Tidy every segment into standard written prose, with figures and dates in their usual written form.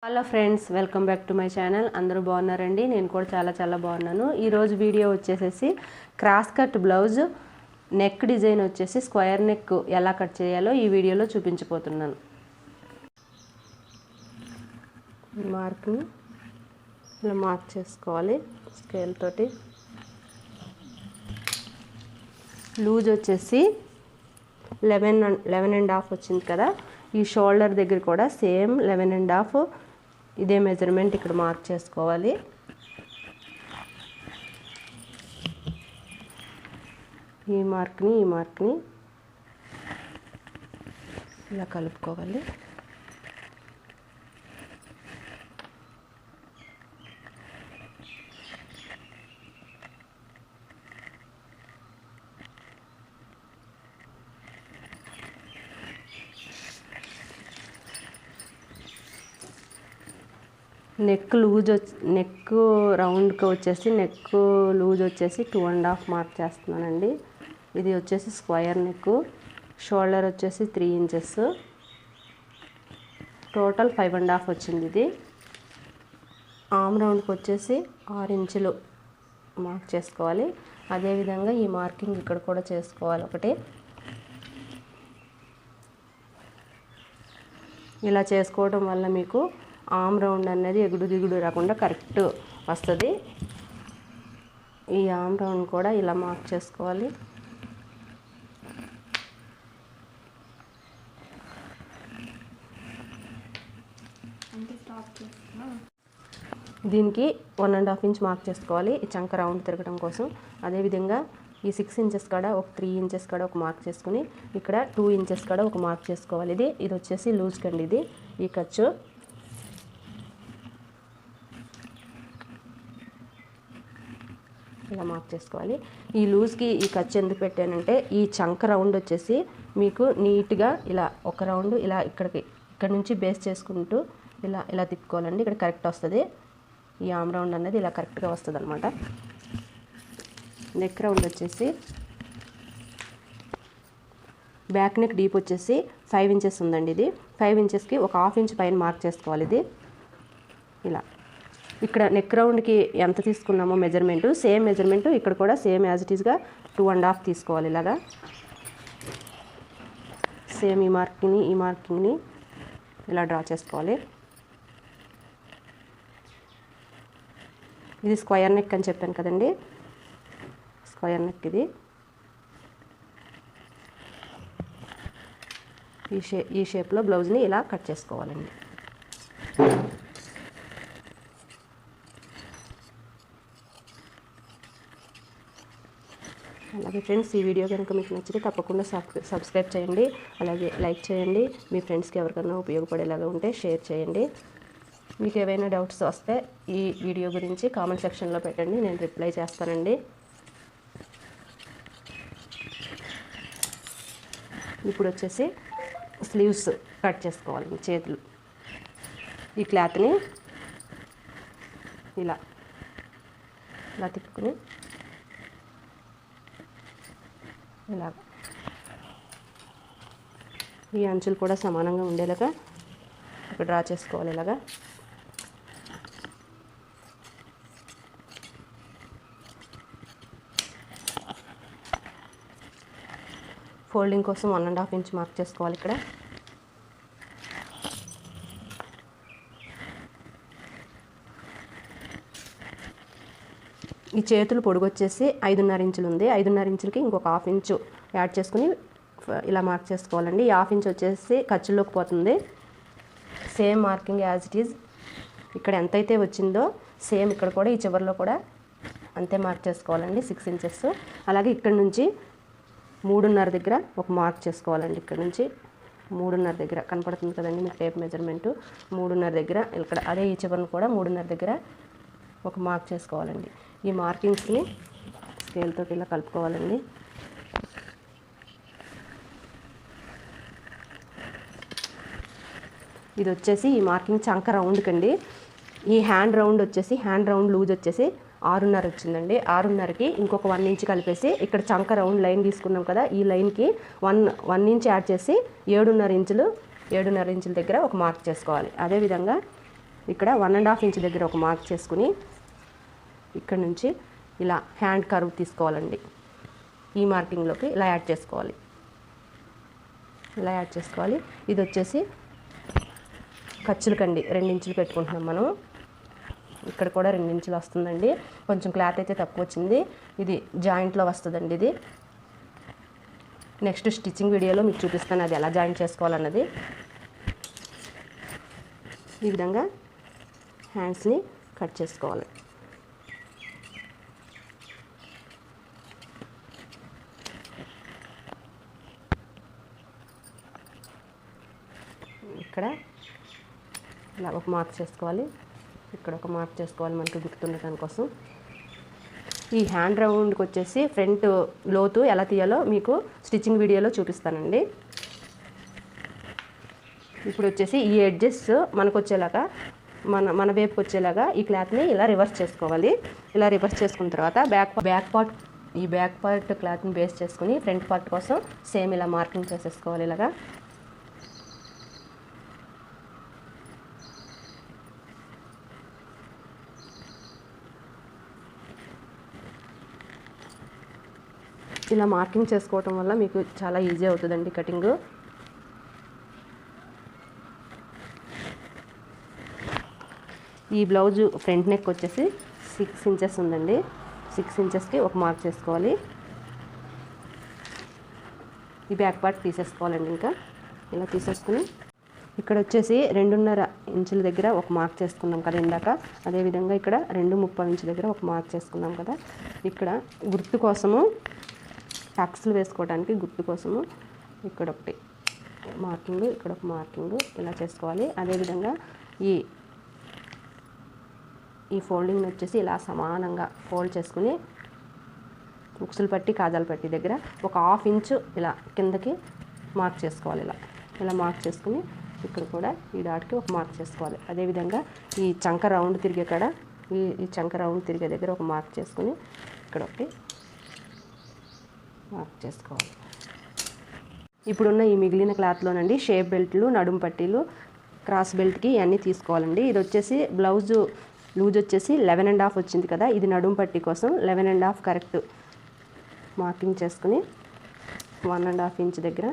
Hello friends, welcome back to my channel. అందరూ బాగున్నారండి? నేను కూడా చాలా బాగున్నాను. ఈరోజు వీడియో వచ్చేసేసి cross cut blouse neck design వచ్చేసి స్క్వేర్ నెక్ ఎలా కట్ చేయాలో ఈ వీడియోలో చూపించబోతున్నాను. మార్క్ని ఇలా మార్క్ చేసుకోవాలి స్కేల్ తోటి. లూజ్ వచ్చేసి 11.5 వచ్చింది కదా. ఈ షోల్డర్ దగ్గర కూడా సేమ్ 11.5 ఇదే మెజర్మెంట్ ఇక్కడ మార్క్ చేసుకోవాలి. ఈ మార్క్ని ఇలా కలుపుకోవాలి. నెక్ రౌండ్కి వచ్చేసి నెక్ లూజ్ వచ్చేసి 2.5 మార్క్ చేస్తున్నానండి. ఇది వచ్చేసి స్క్వేర్ నెక్. షోల్డర్ వచ్చేసి 3 ఇంచెస్, టోటల్ 5.5 వచ్చింది. ఇది ఆర్మ్ రౌండ్కి వచ్చేసి 6 ఇంచులు మార్క్ చేసుకోవాలి. అదేవిధంగా ఈ మార్కింగ్ ఇక్కడ కూడా చేసుకోవాలి ఒకటి. ఇలా చేసుకోవడం వల్ల మీకు ఆర్మ్ రౌండ్ అనేది ఎగుడు దిగుడు రాకుండా కరెక్ట్ వస్తుంది. ఈ ఆర్మ్ రౌండ్ కూడా ఇలా మార్క్ చేసుకోవాలి. దీనికి 1.5 ఇంచ్ మార్క్ చేసుకోవాలి ఈ చంక రౌండ్ తిరగడం కోసం. అదేవిధంగా ఈ 6 ఇంచెస్ కాడ ఒక 3 ఇంచెస్ కాడ ఒక మార్క్ చేసుకుని ఇక్కడ 2 ఇంచెస్ కాడ ఒక మార్క్ చేసుకోవాలి. ఇది వచ్చేసి లూజ్ కండి. ఇది ఈ ఖర్చు ఇలా మార్క్ చేసుకోవాలి. ఈ లూజ్కి ఈ ఖర్చు ఎందుకు పెట్టానంటే ఈ చంక రౌండ్ వచ్చేసి మీకు నీట్గా ఇలా ఒక రౌండ్ ఇలా ఇక్కడ నుంచి బేస్ చేసుకుంటూ ఇలా తిప్పుకోవాలండి. ఇక్కడ కరెక్ట్ వస్తుంది. ఈ ఆర్మ్ రౌండ్ అనేది ఇలా కరెక్ట్గా వస్తుంది అనమాట. నెక్ రౌండ్ వచ్చేసి బ్యాక్ నెక్ డీప్ వచ్చేసి 5 ఇంచెస్ ఉందండి. ఇది 5 ఇంచెస్కి ఒక 1/2 ఇంచ్ పైన మార్క్ చేసుకోవాలి. ఇది ఇలా ఇక్కడ నెక్ రౌండ్కి ఎంత తీసుకున్నామో మెజర్మెంట్ సేమ్ మెజర్మెంట్ ఇక్కడ కూడా సేమ్ యాజ్ ఇట్ ఈస్గా 2.5 తీసుకోవాలి. ఇలాగా సేమ్ ఈ మార్కింగ్ని ఇలా డ్రా చేసుకోవాలి. ఇది స్క్వేర్ నెక్ అని చెప్పాను కదండి. స్క్వేర్ నెక్ ఇది. ఈ షేప్లో బ్లౌజ్ని ఇలా కట్ చేసుకోవాలండి. అలాగే ఫ్రెండ్స్, ఈ వీడియో కనుక మీకు నచ్చితే తప్పకుండా సబ్స్క్రైబ్ చేయండి. అలాగే లైక్ చేయండి. మీ ఫ్రెండ్స్కి ఎవరికైనా ఉపయోగపడేలాగా ఉంటే షేర్ చేయండి. మీకు ఏవైనా డౌట్స్ వస్తే ఈ వీడియో గురించి కామెంట్ సెక్షన్లో పెట్టండి, నేను రిప్లై చేస్తానండి. ఇప్పుడు వచ్చేసి స్లీవ్స్ కట్ చేసుకోవాలండి. చేతులు ఈ క్లాత్ని ఇలా తిప్పుకుని ఇలా ఈ అంచులు కూడా సమానంగా ఉండేలాగా ఇక్కడ డ్రా చేసుకోవాలి. ఇలాగా ఫోల్డింగ్ కోసం 1.5 ఇంచ్ మార్క్ చేసుకోవాలి. ఇక్కడ ఈ చేతులు పొడుగు వచ్చేసి 5.5 ఇంచులు ఉంది. 5.5 ఇంచులకి ఇంకొక 1/2 ఇంచు యాడ్ చేసుకుని ఇలా మార్క్ చేసుకోవాలండి. ఈ 1/2 ఇంచ్ వచ్చేసి ఖర్చుల్లోకి పోతుంది. Same marking as it is ఇక్కడ ఎంతైతే వచ్చిందో సేమ్ ఇక్కడ కూడా ఈ చివరిలో కూడా అంతే మార్క్ చేసుకోవాలండి. 6 ఇంచెస్. అలాగే ఇక్కడ నుంచి 3.5 దగ్గర ఒక మార్క్ చేసుకోవాలండి. ఇక్కడ నుంచి 3.5 దగ్గర కనపడుతుంది కదండి మీకు టేప్ మెజర్మెంట్. 3.5 దగ్గర ఇక్కడ అదే ఈ చివరిని కూడా 3.5 దగ్గర ఒక మార్క్ చేసుకోవాలండి. ఈ మార్కింగ్స్ని స్కేల్ తోటి ఇలా కలుపుకోవాలండి. ఇది వచ్చేసి ఈ మార్కింగ్ చంక రౌండ్ కండి. ఈ హ్యాండ్ రౌండ్ లూజ్ వచ్చేసి 6.5 వచ్చిందండి. 6.5కి ఇంకొక 1 ఇంచ్ కలిపేసి ఇక్కడ చంక రౌండ్ లైన్ తీసుకున్నాం కదా, ఈ లైన్కి 1 ఇంచ్ యాడ్ చేసి 7.5 ఇంచుల దగ్గర ఒక మార్క్ చేసుకోవాలి. అదేవిధంగా ఇక్కడ 1.5 ఇంచ్ దగ్గర ఒక మార్క్ చేసుకుని ఇక్కడ నుంచి ఇలా హ్యాండ్ కర్వ్ తీసుకోవాలండి. ఈ మార్కింగ్లోకి ఇలా యాడ్ చేసుకోవాలి. ఇది వచ్చేసి ఖర్చులకండి 2 ఇంచులు పెట్టుకుంటున్నాం మనం. ఇక్కడ కూడా 2 ఇంచులు వస్తుందండి. కొంచెం క్లాత్ అయితే తక్కువ వచ్చింది. ఇది జాయింట్లో వస్తుందండి. ఇది నెక్స్ట్ స్టిచ్చింగ్ వీడియోలో మీకు చూపిస్తాను అది ఎలా జాయింట్ చేసుకోవాలన్నది. ఈ విధంగా హ్యాండ్స్ని కట్ చేసుకోవాలి. ఇక్కడ ఇలా ఒక మార్క్ చేసుకోవాలి. ఇక్కడ ఒక మార్క్ చేసుకోవాలి మనకు గుర్తుండటం కోసం. ఈ హ్యాండ్ రౌండ్కి వచ్చేసి ఫ్రంట్ లోతు ఎలా తీయాలో మీకు స్టిచ్చింగ్ వీడియోలో చూపిస్తానండి. ఇప్పుడు వచ్చేసి ఈ ఎడ్జెస్ మనకు వచ్చేలాగా మన వైపుకి వచ్చేలాగా ఈ క్లాత్ని ఇలా రివర్స్ చేసుకోవాలి. ఇలా రివర్స్ చేసుకున్న తర్వాత బ్యాక్ పార్ట్ క్లాత్ని బేస్ చేసుకుని ఫ్రంట్ పార్ట్ కోసం సేమ్ ఇలా మార్కింగ్ చేసేసుకోవాలి. ఇలాగా ఇలా మార్కింగ్ చేసుకోవటం వల్ల మీకు చాలా ఈజీ అవుతుందండి కటింగ్. ఈ బ్లౌజు ఫ్రంట్ నెక్ వచ్చేసి 6 ఇంచెస్ ఉందండి. 6 ఇంచెస్కి ఒక మార్క్ చేసుకోవాలి. ఈ బ్యాక్ పార్ట్ తీసేసుకోవాలండి. ఇంకా ఇలా తీసేసుకుని ఇక్కడ వచ్చేసి 2.5 ఇంచుల దగ్గర ఒక మార్క్ చేసుకున్నాం కదా ఇందాక. అదేవిధంగా ఇక్కడ 2.30 ఇంచు దగ్గర ఒక మార్క్ చేసుకున్నాం కదా. ఇక్కడ గుర్తు కోసము టక్స్లు వేసుకోవడానికి గుర్తు కోసము ఇక్కడ ఒకటి మార్కింగ్, ఇక్కడ ఒక మార్కింగ్ ఇలా చేసుకోవాలి. అదేవిధంగా ఈ ఫోల్డింగ్ వచ్చేసి ఇలా సమానంగా ఫోల్డ్ చేసుకుని ఉక్సులు పట్టి కాజాలు పట్టి దగ్గర ఒక 1/2 ఇంచు ఇలా కిందకి మార్క్ చేసుకోవాలి. ఇలా మార్క్ చేసుకుని ఇక్కడ కూడా ఈ డాట్కి ఒక మార్క్ చేసుకోవాలి. అదేవిధంగా ఈ చంక రౌండ్ తిరిగే కాడ ఈ చంక రౌండ్ తిరిగే దగ్గర ఒక మార్క్ చేసుకుని ఇక్కడ ఒకటి మార్క్ చేసుకోవాలి. ఇప్పుడున్న ఈ మిగిలిన క్లాత్లోనండి షేప్ బెల్ట్లు, నడుం పట్టీలు, క్రాస్ బెల్ట్కి ఇవన్నీ తీసుకోవాలండి. ఇది వచ్చేసి బ్లౌజు లూజ్ వచ్చేసి 11.5 వచ్చింది కదా. ఇది నడుం పట్టీ కోసం 11.5 కరెక్ట్ మార్కింగ్ చేసుకుని 1.5 ఇంచ్ దగ్గర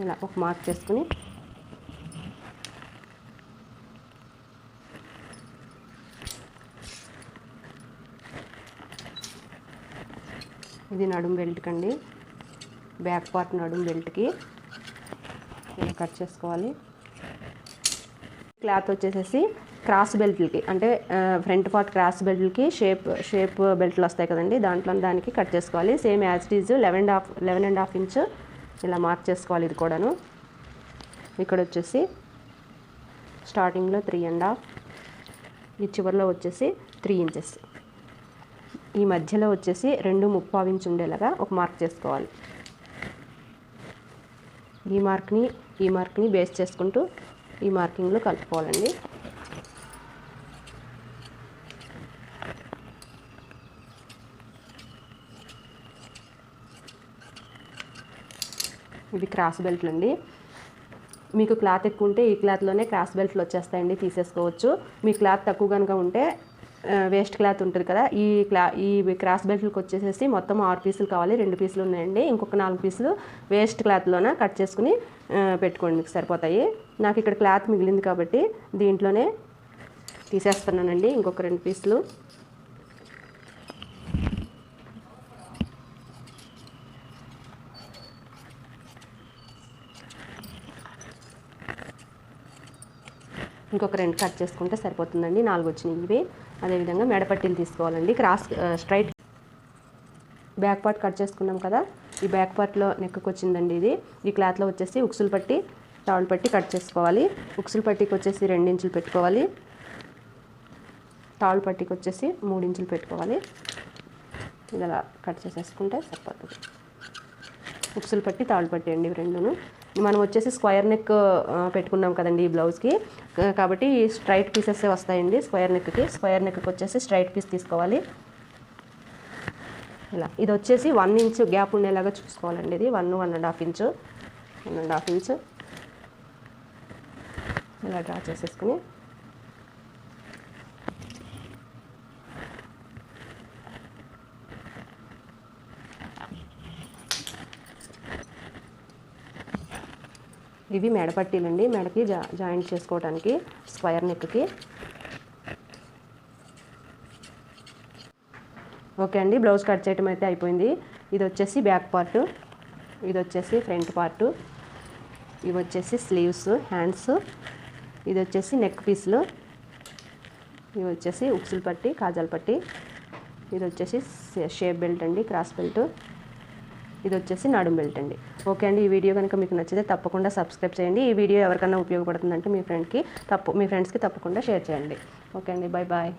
ఇలా ఒక మార్క్ చేసుకుని ఇది నడుం బెల్ట్కి అండి. బ్యాక్ పార్ట్ నడుం బెల్ట్కి ఇలా కట్ చేసుకోవాలి. క్లాత్ వచ్చేసేసి క్రాస్ బెల్ట్లకి అంటే ఫ్రంట్ పార్ట్ క్రాస్ బెల్ట్లకి షేప్ బెల్ట్లు వస్తాయి కదండి. దానికి కట్ చేసుకోవాలి. Same as it is 11.5 inch ఇలా మార్క్ చేసుకోవాలి. ఇది కూడాను ఇక్కడ వచ్చేసి స్టార్టింగ్లో 3.5, ఈ చివరిలో వచ్చేసి 3 ఇంచెస్, ఈ మధ్యలో వచ్చేసి 2.30 ఇంచ్ ఉండేలాగా ఒక మార్క్ చేసుకోవాలి. ఈ మార్క్ని బేస్ చేసుకుంటూ ఈ మార్కింగ్లో కలుపుకోవాలండి. ఇవి క్రాస్ బెల్ట్లు అండి. మీకు క్లాత్ ఎక్కువ ఉంటే ఈ క్లాత్లోనే క్రాస్ బెల్ట్లు వచ్చేస్తాయండి, తీసేసుకోవచ్చు. మీ క్లాత్ తక్కువ కనుక ఉంటే వేస్ట్ క్లాత్ ఉంటుంది కదా, ఈ క్రాస్ బెల్ట్లకు వచ్చేసేసి మొత్తం 6 పీసులు కావాలి. 2 పీసులు ఉన్నాయండి. ఇంకొక 4 పీసులు వేస్ట్ క్లాత్లోనే కట్ చేసుకుని పెట్టుకోండి, మీకు సరిపోతాయి. నాకు ఇక్కడ క్లాత్ మిగిలింది కాబట్టి దీంట్లోనే తీసేస్తున్నానండి ఇంకొక 2 పీసులు. ఇంకొక 2 కట్ చేసుకుంటే సరిపోతుందండి. 4 వచ్చినాయి ఇవి. అదేవిధంగా మెడపట్టీలు తీసుకోవాలండి. స్ట్రైట్ బ్యాక్ పార్ట్ కట్ చేసుకున్నాం కదా, ఈ బ్యాక్ పార్ట్లో నెక్కి వచ్చిందండి ఇది. ఈ క్లాత్లో వచ్చేసి ఉక్సులు పట్టి, తాళ్ళు పట్టి కట్ చేసుకోవాలి. ఉక్సులు పట్టీకి వచ్చేసి 2 ఇంచులు పెట్టుకోవాలి. తాళ్ళు పట్టీకి వచ్చేసి 3 ఇంచులు పెట్టుకోవాలి. ఇది అలా కట్ చేసేసుకుంటే సరిపోతుంది. ఉక్సులు పట్టి, తాళ్ళు పట్టి అండి ఇవి రెండును. మనం వచ్చేసి స్క్వేర్ నెక్ పెట్టుకున్నాం కదండి ఈ బ్లౌజ్కి, కాబట్టి స్ట్రైట్ పీసెస్ వస్తాయండి. స్క్వేర్ నెక్కి వచ్చేసి స్ట్రైట్ పీస్ తీసుకోవాలి. ఇలా ఇది వచ్చేసి 1 ఇంచ్ గ్యాప్ ఉండేలాగా చూసుకోవాలండి. ఇది 1.5 ఇంచు ఇలా డ్రా చేసేసుకుని ఇవి మెడ పట్టీలండి, మెడకి జాయింట్ చేసుకోవడానికి స్క్వేర్ నెక్కి. ఓకే అండి, బ్లౌజ్ కట్ చేయడం అయితే అయిపోయింది. ఇది వచ్చేసి బ్యాక్ పార్ట్, ఇది వచ్చేసి ఫ్రంట్ పార్ట్, ఇవి వచ్చేసి స్లీవ్స్, హ్యాండ్స్, ఇది వచ్చేసి నెక్ పీస్లు, ఇవి వచ్చేసి ఉక్సులు పట్టి, కాజాల పట్టి, ఇది వచ్చేసి షేప్ బెల్ట్ అండి, క్రాస్ బెల్ట్, ఇది వచ్చేసి నడుం బెల్ట్ అండి. ఓకే అండి, ఈ వీడియో కనుక మీకు నచ్చితే తప్పకుండా సబ్స్క్రైబ్ చేయండి. ఈ వీడియో ఎవరికైనా ఉపయోగపడుతుందంటే మీ ఫ్రెండ్స్కి తప్పకుండా షేర్ చేయండి. ఓకే అండి, బాయ్ బాయ్.